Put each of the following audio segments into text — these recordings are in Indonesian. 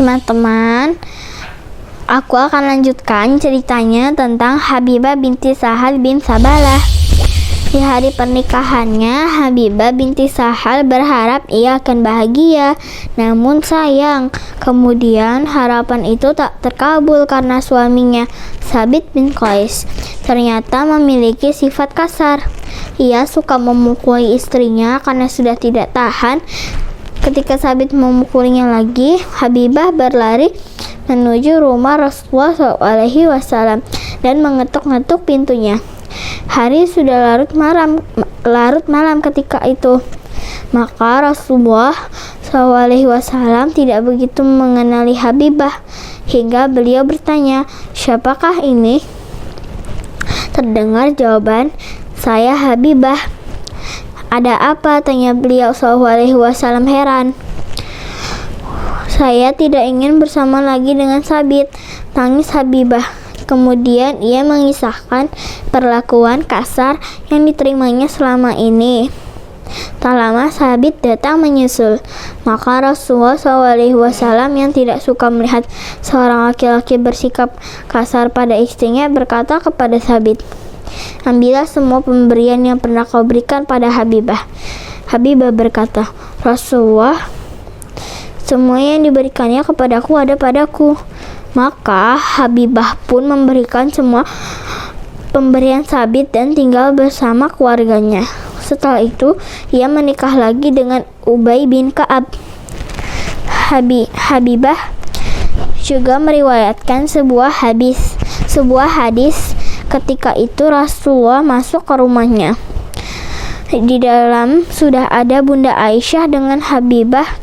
Teman-teman, aku akan lanjutkan ceritanya tentang Habibah binti Sahal bin Sabalah. Di hari pernikahannya, Habibah binti Sahal berharap ia akan bahagia. Namun sayang, kemudian harapan itu tak terkabul karena suaminya, Sabit bin Qais, ternyata memiliki sifat kasar. Ia suka memukuli istrinya karena sudah tidak tahan. Ketika Sabit memukulinya lagi, Habibah berlari menuju rumah Rasulullah SAW dan mengetuk-ngetuk pintunya. Hari sudah larut malam ketika itu. Maka Rasulullah SAW tidak begitu mengenali Habibah hingga beliau bertanya, "Siapakah ini?" Terdengar jawaban, "Saya Habibah." "Ada apa?" tanya beliau SAW heran. "Saya tidak ingin bersama lagi dengan Sabit," tangis Habibah. Kemudian ia mengisahkan perlakuan kasar yang diterimanya selama ini. Tak lama Sabit datang menyusul. Maka Rasulullah SAW yang tidak suka melihat seorang laki-laki bersikap kasar pada istrinya berkata kepada Sabit, "Ambillah semua pemberian yang pernah kau berikan pada Habibah." Habibah berkata, "Rasulullah, semua yang diberikannya kepadaku ada padaku." Maka Habibah pun memberikan semua pemberian Sabit dan tinggal bersama keluarganya. Setelah itu, ia menikah lagi dengan Ubay bin Ka'ab. Habibah juga meriwayatkan sebuah hadis. Ketika itu Rasulullah masuk ke rumahnya. Di dalam sudah ada Bunda Aisyah dengan Habibah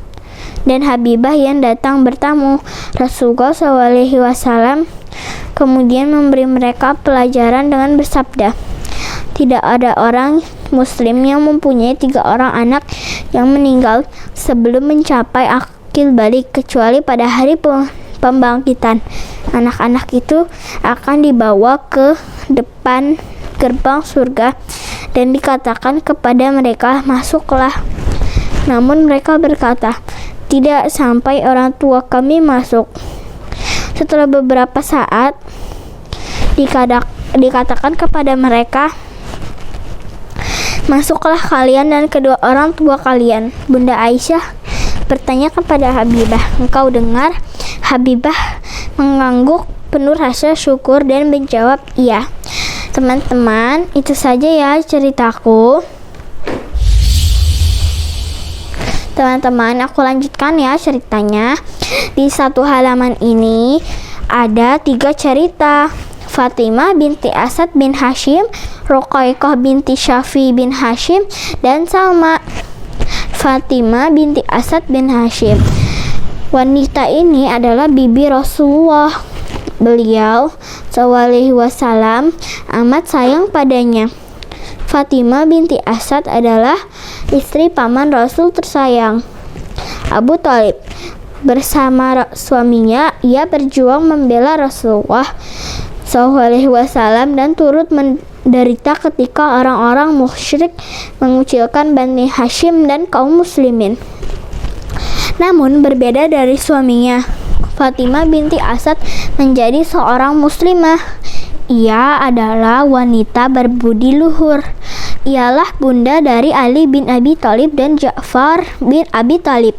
yang datang bertamu. Rasulullah SAW kemudian memberi mereka pelajaran dengan bersabda, "Tidak ada orang muslim yang mempunyai 3 orang anak yang meninggal sebelum mencapai akil balik, kecuali pada hari pembangkitan. Anak-anak itu akan dibawa ke depan gerbang surga dan dikatakan kepada mereka, 'Masuklah.' Namun mereka berkata, 'Tidak sampai orang tua kami masuk.' Setelah beberapa saat dikatakan kepada mereka, 'Masuklah kalian dan kedua orang tua kalian.' Bunda Aisyah bertanya kepada Habibah, 'Engkau dengar?' Habibah mengangguk penuh rasa syukur dan menjawab, 'Iya.' Teman-teman, itu saja ya ceritaku. Teman-teman, aku lanjutkan ya ceritanya. Di satu halaman ini ada 3 cerita. Fatimah binti Asad bin Hashim, Ruqayyah binti Syafi bin Hashim, dan Salma. Fatimah binti Asad bin Hashim. Wanita ini adalah bibi Rasulullah. Beliau SAW amat sayang padanya. Fatimah binti Asad adalah istri paman Rasul tersayang, Abu Thalib. Bersama suaminya, ia berjuang membela Rasulullah SAW dan turut menderita ketika orang-orang musyrik mengucilkan Bani Hashim dan kaum muslimin. Namun berbeda dari suaminya, Fatimah binti Asad menjadi seorang muslimah. Ia adalah wanita berbudi luhur. Ialah bunda dari Ali bin Abi Thalib dan Ja'far bin Abi Thalib,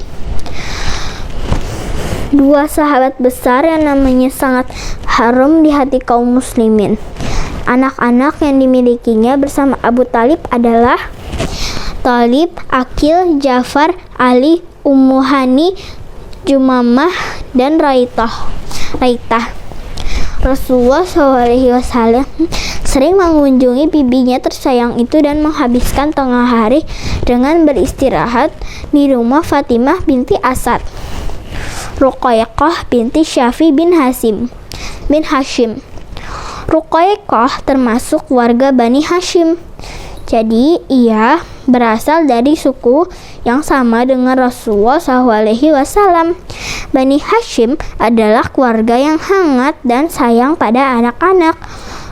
2 sahabat besar yang namanya sangat harum di hati kaum muslimin. Anak-anak yang dimilikinya bersama Abu Thalib adalah Thalib, Aqil, Ja'far, Ali, Ummu Hani, Jumamah, dan Raitah. Rasulullah SAW sering mengunjungi bibinya tersayang itu dan menghabiskan tengah hari dengan beristirahat di rumah Fatimah binti Asad, Ruqayyah binti Syafi bin Hashim. Ruqayyah termasuk warga Bani Hashim. Jadi ia berasal dari suku yang sama dengan Rasulullah SAW. Bani Hashim adalah keluarga yang hangat dan sayang pada anak-anak.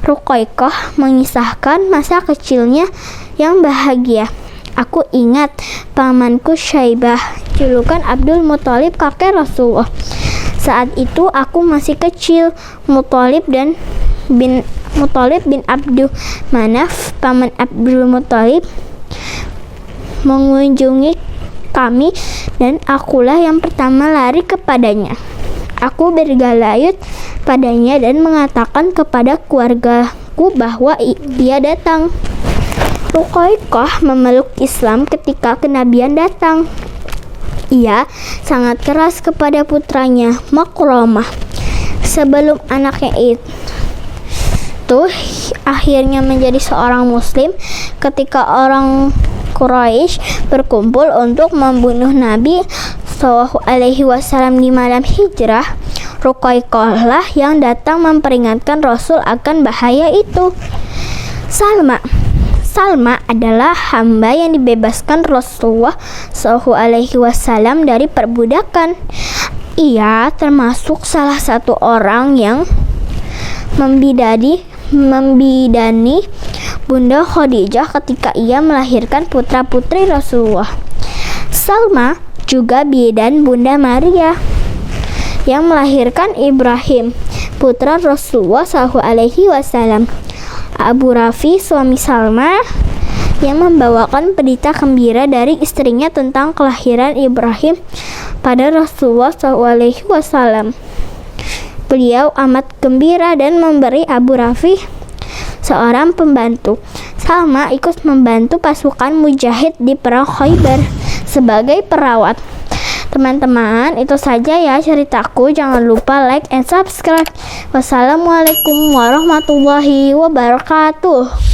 Ruqayyah mengisahkan masa kecilnya yang bahagia. "Aku ingat pamanku Syaibah, julukan Abdul Muthalib kakek Rasulullah. Saat itu aku masih kecil. Muthalib bin Abdul Manaf, paman Abdul Muthalib, mengunjungi kami dan akulah yang pertama lari kepadanya. Aku bergalayut padanya dan mengatakan kepada keluargaku bahwa dia datang. Ruqayyah memeluk Islam ketika kenabian datang. Ia sangat keras kepada putranya Makhramah sebelum anaknya itu akhirnya menjadi seorang muslim. Ketika orang Quraisy berkumpul untuk membunuh Nabi SAW di malam hijrah, Ruqayyah lah yang datang memperingatkan Rasul akan bahaya itu. Salma adalah hamba yang dibebaskan Rasulullah SAW dari perbudakan. Ia termasuk salah satu orang yang membidani Bunda Khadijah ketika ia melahirkan putra-putri Rasulullah. Salma juga bidan Bunda Maria yang melahirkan Ibrahim, putra Rasulullah SAW. Abu Rafi, suami Salma, yang membawakan berita gembira dari istrinya tentang kelahiran Ibrahim pada Rasulullah SAW. Beliau amat gembira dan memberi Abu Rafi seorang pembantu. Salma ikut membantu pasukan mujahid di perang Khaybar sebagai perawat. Teman-teman, itu saja ya ceritaku. Jangan lupa like and subscribe. Wassalamualaikum warahmatullahi wabarakatuh.